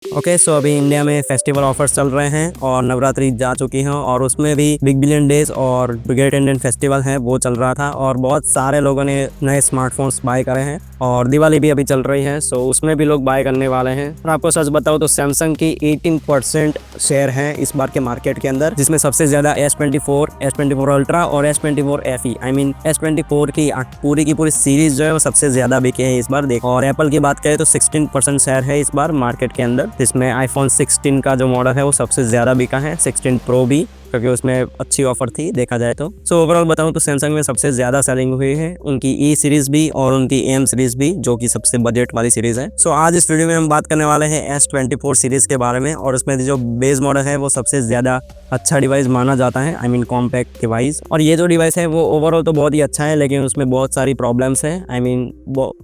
Okay so अभी India में festival offers चल रहे हैं और नवरात्रि जा चुकी हैं और उसमें भी बिग बिलियन डेज और ग्रेट इंडियन फेस्टिवल है वो चल रहा था और बहुत सारे लोगों ने नए स्मार्टफोन्स बाय करे हैं और दिवाली भी अभी चल रही है सो उसमें भी लोग बाय करने वाले हैं। और आपको सच बताओ तो सैमसंग की 18% शेयर है इस बार के मार्केट के अंदर, जिसमें सबसे ज्यादा S24, S24 अल्ट्रा और S24 FE I mean S24 की पूरी सीरीज जो है वो सबसे ज्यादा बिके है इस बार देखो। और एप्पल की बात करें तो 16% शेयर है इस बार मार्केट के अंदर, जिसमें आईफोन 16 का जो मॉडल है वो सबसे ज़्यादा बिका है, 16 प्रो भी, क्योंकि उसमें अच्छी ऑफर थी देखा जाए तो। सो ओवरऑल बताऊं तो सैमसंग में सबसे ज़्यादा सेलिंग हुई है उनकी ई सीरीज भी और उनकी एम सीरीज भी, जो कि सबसे बजट वाली सीरीज है। सो आज इस वीडियो में हम बात करने वाले हैं S24 सीरीज के बारे में और उसमें जो बेस मॉडल है वो सबसे ज़्यादा अच्छा डिवाइस माना जाता है, आई मीन कॉम्पैक्ट डिवाइस। और ये जो डिवाइस है वो ओवरऑल तो बहुत ही अच्छा है, लेकिन उसमें बहुत सारी प्रॉब्लम्स हैं, आई मीन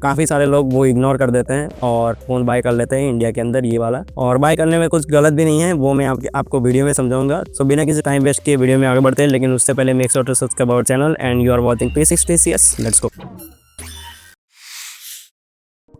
काफ़ी सारे लोग वो इग्नोर कर देते हैं और फ़ोन बाय कर लेते हैं इंडिया के अंदर ये वाला। और बाय करने में कुछ गलत भी नहीं है, वो मैं आपको वीडियो में समझाऊंगा। सो बिना किसी टाइम वेस्ट किए वीडियो में आगे बढ़ते हैं, लेकिन उससे पहले make sure to subscribe our channel and you are watching P60CS। Let's go.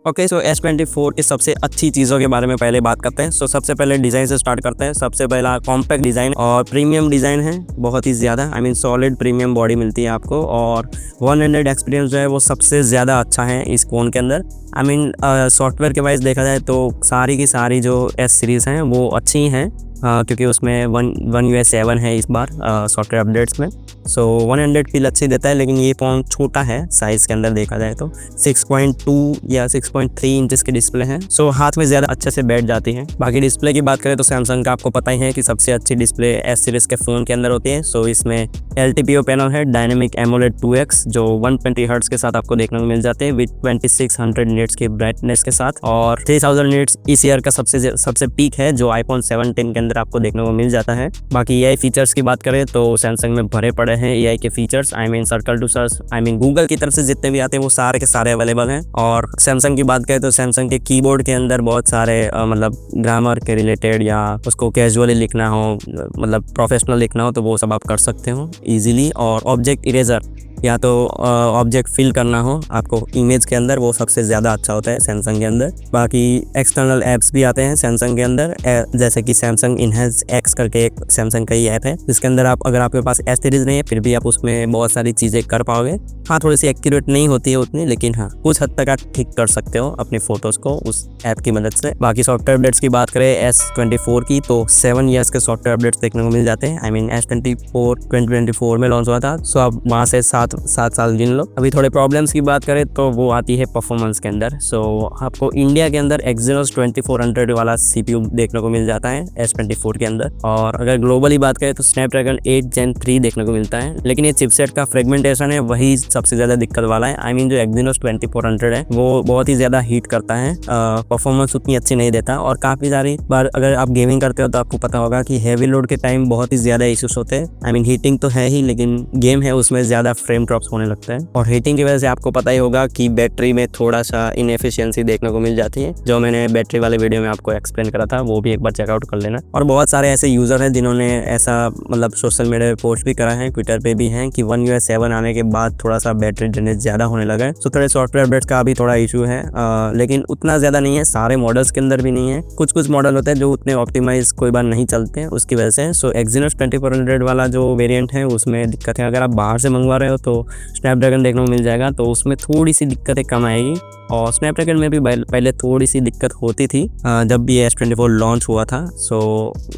Okay so S24 की सबसे अच्छी चीज़ों के बारे में पहले बात करते हैं। सो सबसे पहले डिज़ाइन से स्टार्ट करते हैं। सबसे पहला कॉम्पैक्ट डिज़ाइन और प्रीमियम डिज़ाइन है, बहुत ही ज़्यादा, I mean solid premium body मिलती है आपको। और 100 एक्सपीरियंस जो है वो सबसे ज़्यादा अच्छा है इस फ़ोन के अंदर। आई मीन सॉफ्टवेयर के वाइज देखा जाए तो सारी की सारी जो S सीरीज़ हैं वो अच्छी हैं, क्योंकि उसमें वन UI 7 है इस बार सॉफ्टवेयर अपडेट्स में। सो 100 फील अच्छी देता है, लेकिन ये फ़ोन छोटा है साइज़ के अंदर देखा जाए तो 6.2 या 6.3 इंचेस की डिस्प्ले है। सो हाथ में ज़्यादा अच्छे से बैठ जाती है। बाकी डिस्प्ले की बात करें तो सैमसंग का आपको पता ही है कि सबसे अच्छी डिस्प्ले S सीरीज़ के फ़ोन के अंदर होती है। सो इसमें LTPO पैनल है, डायनेमिक एमोलेड 2X, जो 120 हर्ट्ज़ के साथ आपको देखने को मिल जाते हैं विद 2600 निट्स की ब्राइटनेस के साथ। और 3000 निट्स ECR का सबसे पीक है, जो iPhone 17 के अंदर आपको देखने को मिल जाता है। बाकी AI फीचर्स की बात करें तो सैमसंग में भरे पड़े हैं AI के features, I mean circle to search, I mean Google की तरफ से जितने भी आते हैं वो सारे के सारे अवेलेबल हैं। और सैमसंग की बात करें तो सैमसंग के कीबोर्ड के अंदर बहुत सारे मतलब ग्रामर के रिलेटेड या उसको कैजुअली लिखना हो, मतलब प्रोफेशनल लिखना हो, तो वो सब आप कर सकते हो ईजिली। और ऑब्जेक्ट इरेजर या तो ऑब्जेक्ट फिल करना हो आपको इमेज के अंदर, वो सबसे ज़्यादा अच्छा होता है सैमसंग के अंदर। बाकी एक्सटर्नल ऐप्स भी आते हैं सैमसंग के अंदर, जैसे कि सैमसंग इनहेंस X करके एक सैमसंग का ही ऐप है, जिसके अंदर अगर आपके पास S सीरीज नहीं है फिर भी आप उसमें बहुत सारी चीज़ें कर पाओगे। हाँ, थोड़ी सी एक्यूरेट नहीं होती है उतनी, लेकिन हाँ कुछ हद तक आप ठीक कर सकते हो अपनी फ़ोटोज़ को उस ऐप की मदद से। बाकी सॉफ्टवेयर अपडेट्स की बात करें S24 की तो 7 ईयर्स के सॉफ्टवेयर अपडेट्स देखने को मिल जाते हैं। आई मीन S24 2024 में लॉन्च हुआ था, सो अब वहाँ से 7 साल गिन लो। अभी थोड़े प्रॉब्लम्स की बात करें तो वो आती है परफॉर्मेंस के अंदर। सो आपको इंडिया के अंदर Exynos 2400 वाला CPU देखने को मिल जाता है S24 के अंदर। और अगर ग्लोबली बात करें तो Snapdragon 8 Gen 3 देखने को मिलता है, लेकिन ये चिपसेट का फ्रेगमेंटेशन है वही सबसे ज़्यादा दिक्कत वाला है। आई मीन जो Exynos 2400 है वो बहुत ही ज़्यादा हीट करता है, परफॉर्मेंस उतनी अच्छी नहीं देता। और काफ़ी सारी बार अगर आप गेमिंग करते हो तो आपको पता होगा कि हैवी लोड के टाइम बहुत ही ज़्यादा इश्यूज होते हैं। आई मीन हीटिंग तो है ही, लेकिन गेम है उसमें ज़्यादा फ्रेम ड्रॉप्स होने लगता है। और हीटिंग की वजह से आपको पता ही होगा कि बैटरी में थोड़ा सा इनएफिशिएंसी देखने को मिल जाती है, जो मैंने बैटरी वाले वीडियो में आपको एक्सप्लेन करा था, वो भी एक बार चेकआउट कर लेना। और बहुत सारे ऐसे यूज़र हैं जिन्होंने ऐसा मतलब सोशल मीडिया पे पोस्ट भी करा है, ट्विटर पे भी हैं, कि One UI 7 आने के बाद थोड़ा सा बैटरी ड्रेनेज ज़्यादा होने लगा है। सो थोड़े सॉफ्टवेयर अपडेट्स का भी थोड़ा इशू है, लेकिन उतना ज़्यादा नहीं है, सारे मॉडल्स के अंदर भी नहीं है। कुछ मॉडल होते हैं जो उतने ऑप्टिमाइज कोई बार नहीं चलते हैं उसकी वजह से। सो Exynos 2400 वाला जो वेरिएंट है उसमें दिक्कत है। अगर आप बाहर से मंगवा रहे हो तो स्नैपड्रैगन देखने को मिल जाएगा, तो उसमें थोड़ी सी दिक्कतें कम आएगी। और स्नैपड्रैगन में भी पहले थोड़ी सी दिक्कत होती थी जब भी S24 लॉन्च हुआ था। सो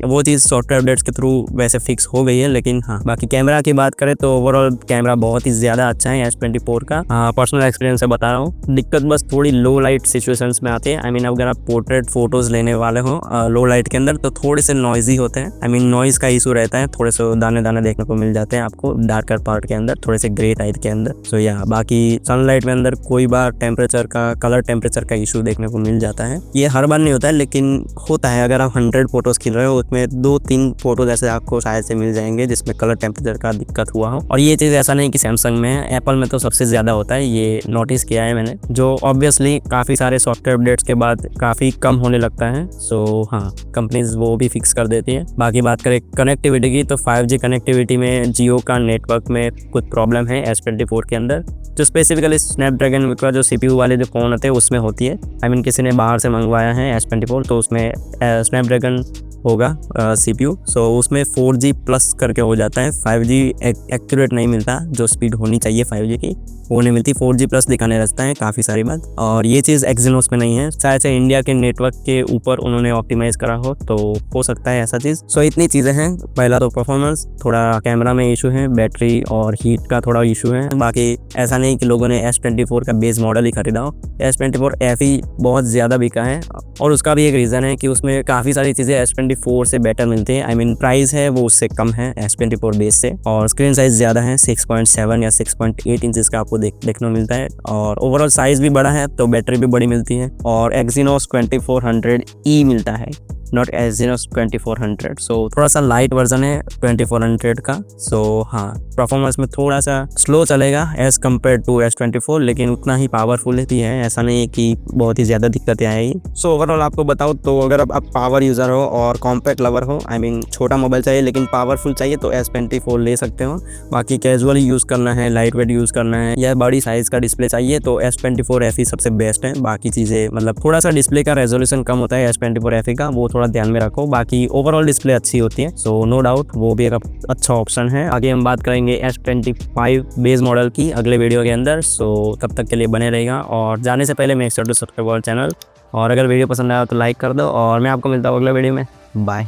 वो चीज़ सॉफ्टवेयर अपडेट्स के थ्रू वैसे फिक्स हो गई है। लेकिन हाँ, बाकी कैमरा की बात करें तो ओवरऑल कैमरा बहुत ही ज़्यादा अच्छा है S24 का। पर्सनल एक्सपीरियंस से बता रहा हूँ, दिक्कत बस थोड़ी लो लाइट सिचुएशंस में आती है। आई मीन अगर आप पोर्ट्रेट फोटोज़ लेने वाले हो लो लाइट के अंदर तो थोड़े से नॉइजी होते हैं, आई मीन नॉइज़ का इशू रहता है, थोड़े से दाने दाने देखने को मिल जाते हैं आपको डार्कर पार्ट के अंदर, थोड़े से ग्रे टाइप के अंदर। सो या बाकी सनलाइट में अंदर कोई बार कलर टेम्परेचर का इशू देखने को मिल जाता है। ये हर बार नहीं होता है, लेकिन होता है। अगर आप 100 फोटोज़ खींच रहे हो उसमें 2-3 फोटोज ऐसे आपको शायद से मिल जाएंगे जिसमें कलर टेम्परेचर का दिक्कत हुआ हो। और ये चीज़ ऐसा नहीं कि सैमसंग में है, एप्पल में तो सबसे ज़्यादा होता है, ये नोटिस किया है मैंने, जो ऑब्वियसली काफ़ी सारे सॉफ्टवेयर अपडेट्स के बाद काफ़ी कम होने लगता है। सो हाँ, कंपनीज वो भी फिक्स कर देती है। बाकी बात करें कनेक्टिविटी की तो 5G कनेक्टिविटी में जियो का नेटवर्क में कुछ प्रॉब्लम है S24 के अंदर, जो स्पेसिफिकली स्नैपड्रैगन का जो CPU वाले जो फ़ोन होते हैं उसमें होती है। आई मीन किसी ने बाहर से मंगवाया है S24 तो उसमें स्नैपड्रैगन होगा CPU। सो उसमें 4G प्लस करके हो जाता है, 5G एक्यूरेट नहीं मिलता, जो स्पीड होनी चाहिए 5G की वो नहीं मिलती, 4G प्लस दिखाने रहता है काफ़ी सारी बात। और ये चीज़ एक्सिनोस में नहीं है, शायद से इंडिया के नेटवर्क के ऊपर उन्होंने ऑप्टिमाइज करा हो हो सकता है ऐसा चीज़। सो इतनी चीज़ें हैं। पहला तो परफॉर्मेंस, थोड़ा कैमरा में इशू है, बैटरी और हीट का थोड़ा इशू है। बाकी ऐसा नहीं कि लोगों ने S24 का बेस मॉडल ही खरीदा हो, S24 FE बहुत ज़्यादा बिका है और उसका भी एक रीज़न है कि उसमें काफ़ी सारी चीज़ें S24 से बेटर मिलती है। आई मीन प्राइस है वो उससे कम है S24 बेस से, और स्क्रीन साइज़ ज़्यादा है, 6.7 या 6.8 इंचज़ का आपको देखने को मिलता है, और ओवरऑल साइज़ भी बड़ा है तो बैटरी भी बड़ी मिलती है, और Exynos 2400E मिलता है, नॉट Exynos 2400। सो थोड़ा सा लाइट वर्जन है 2400 का। सो हाँ, परफॉर्मेंस में थोड़ा सा स्लो चलेगा एज़ कम्पेयर टू S24, लेकिन उतना ही पावरफुल भी है, ऐसा नहीं है कि बहुत ही ज़्यादा दिक्कतें आएगी। सो ओवरऑल आपको बताओ तो अगर आप पावर यूज़र हो और कॉम्पैक्ट लवर हो, आई मीन छोटा मोबाइल चाहिए लेकिन पावरफुल चाहिए तो S24 ले सकते हो। बाकी कैजुअली यूज़ करना है, लाइट वेट यूज़ करना है या बड़ी साइज़ का डिस्प्ले चाहिए तो S24 FE सबसे बेस्ट है। बाकी चीज़ें मतलब थोड़ा सा डिस्प्ले का रेजोल्यूशन कम होता है S24 FE का, वो थोड़ा ध्यान में रखो। बाकी ओवरऑल डिस्प्ले अच्छी होती है, सो नो डाउट वो भी एक अच्छा ऑप्शन है। आगे हम बात करेंगे S25 बेस मॉडल की अगले वीडियो के अंदर। सो तब तक के लिए बने रहेगा, और जाने से पहले make sure to subscribe our channel, और अगर वीडियो पसंद आया तो लाइक कर दो, और मैं आपको मिलता हूँ अगले वीडियो में। बाय।